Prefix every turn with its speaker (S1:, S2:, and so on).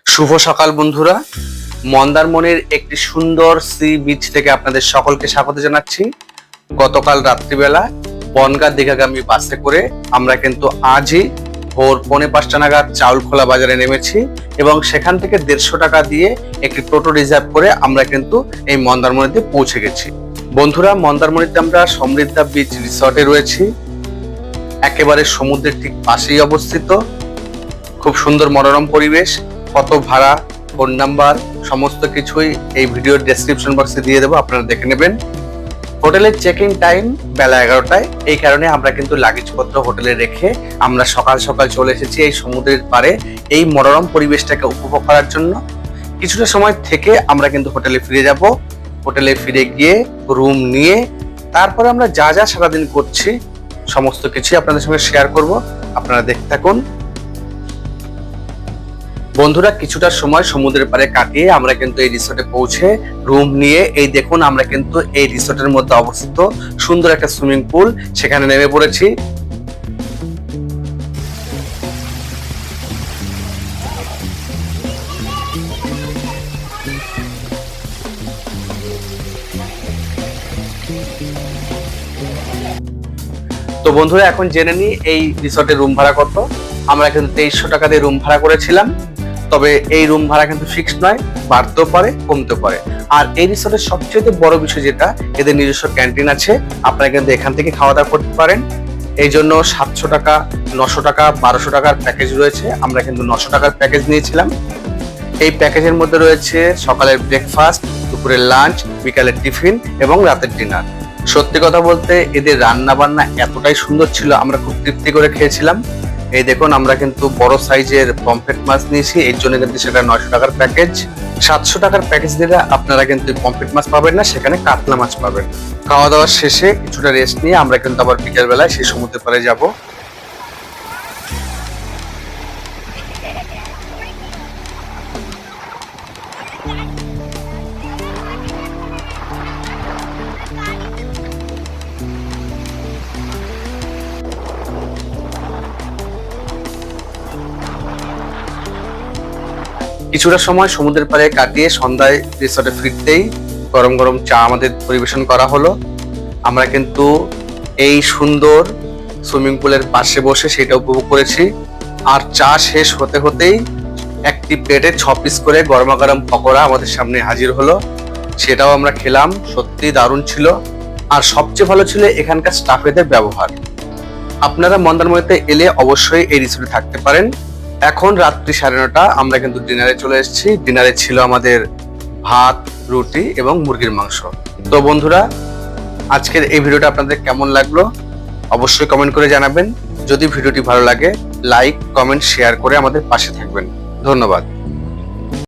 S1: শুভ সকাল বন্ধুরা, মন্দারমণির একটি সুন্দর সি বিচ থেকে আপনাদের সকলকে স্বাগত জানাচ্ছি। গতকাল রাত্রিবেলা বনগাঁ দীঘাগামী বাসে করে আমরা কিন্তু আজই ভোর 4:45 নাগাদ চাউলখোলা বাজারে নেমেছি এবং সেখান থেকে 150 টাকা দিয়ে একটি টোটো রিজার্ভ করে আমরা কিন্তু এই মন্দারমণিতে পৌঁছে গেছি। বন্ধুরা, মন্দারমণিতে আমরা সমৃদ্ধা বিচ রিসর্টে রয়েছি, একেবারে সমুদ্রের ঠিক পাশেই অবস্থিত। খুব সুন্দর মনোরম পরিবেশ। কত ভাড়া, ফোন নাম্বার সমস্ত কিছুই এই ভিডিওর ডেসক্রিপশন বক্সে দিয়ে দেবো, আপনারা দেখে নেবেন। হোটেলের চেক ইন টাইম বেলা 11টায়, এই কারণে আমরা কিন্তু লাগেজপত্র হোটেলে রেখে আমরা সকাল সকাল চলে এসেছি এই সমুদ্রের পাড়ে এই মনোরম পরিবেশটাকে উপভোগ করার জন্য। কিছুটা সময় থেকে আমরা কিন্তু হোটেলে ফিরে যাব। হোটেলে ফিরে গিয়ে রুম নিয়ে তারপরে আমরা যা যা সারাদিন করছি সমস্ত কিছুই আপনাদের সঙ্গে শেয়ার করব, আপনারা দেখতে থাকুন। বন্ধুরা, কিছুটা সময় সমুদ্রের পাড়ে কাটিয়ে আমরা কিন্তু এই রিসোর্টে পৌঁছে রুম নিয়ে এই দেখুন আমরা কিন্তু এই রিসোর্টের মধ্যে অবস্থিত সুন্দর একটা সুইমিং পুল, সেখানে নেমে পড়েছি। তো বন্ধুরা, এখন জেনে নিই এই রিসোর্টের রুম ভাড়া কত। আমরা কিন্তু 2300 টাকা দিয়ে রুম ভাড়া করেছিলাম, তবে এই রুম ভাড়া কিন্তু ফিক্সড নয়, বাড়তেও পারে কমতেও পারে। আর এই রিসোর্টের সবচেয়ে বড় বিষয় যেটা, এদের নিজস্ব ক্যান্টিন আছে, আপনারা কিন্তু এখান থেকে খাওয়া দাওয়া করতে পারেন। এই জন্য 700 টাকা, 900 টাকা, 1200 টাকার প্যাকেজ রয়েছে। আমরা কিন্তু 900 টাকার প্যাকেজ নিয়েছিলাম। এই প্যাকেজের মধ্যে রয়েছে সকালের ব্রেকফাস্ট, দুপুরের লাঞ্চ, বিকালের টিফিন এবং রাতের ডিনার। সত্যি কথা বলতে এদের রান্না বান্না এতটাই সুন্দর ছিল, আমরা খুব তৃপ্তি করে খেয়েছিলাম। এই দেখুন আমরা কিন্তু বড় সাইজের পমফ্রেট মাছ নিয়েছি, এর জন্য কিন্তু সেটা 900 টাকার প্যাকেজ। 700 টাকার প্যাকেজ দিলে আপনারা কিন্তু পমফ্রেট মাছ পাবেন না, সেখানে কাতলা মাছ পাবেন। খাওয়া দাওয়ার শেষে কিছুটা রেস্ট নিয়ে আমরা কিন্তু আবার বিকেল বেলায় সেই সমুদ্রের পাড়ে যাব। কিছুটা সময় সমুদ্রের পাড়ে কাটিয়ে সন্ধ্যায় রিসর্টে ফিরতেই গরম গরম চা আমাদের পরিবেশন করা হলো। আমরা কিন্তু এই সুন্দর সুইমিং পুলের পাশে বসে সেটা উপভোগ করেছি। আর চা শেষ হতে হতেই একটি প্লেটে 6 পিস করে গরমা গরম পকোড়া আমাদের সামনে হাজির হলো, সেটাও আমরা খেলাম। সত্যি দারুণ ছিল। আর সবচেয়ে ভালো ছিল এখানকার স্টাফেদের ব্যবহার। আপনারা মন্দারমণিতে এলে অবশ্যই এই রিসর্টে থাকতে পারেন। এখন রাত্রি 9:30, আমরা কিন্তু ডিনারে চলে এসেছি। ডিনারে ছিল আমাদের ভাত, রুটি এবং মুরগির মাংস। তো বন্ধুরা, আজকের এই ভিডিওটা আপনাদের কেমন লাগলো অবশ্যই কমেন্ট করে জানাবেন। যদি ভিডিওটি ভালো লাগে লাইক, কমেন্ট, শেয়ার করে আমাদের পাশে থাকবেন। ধন্যবাদ।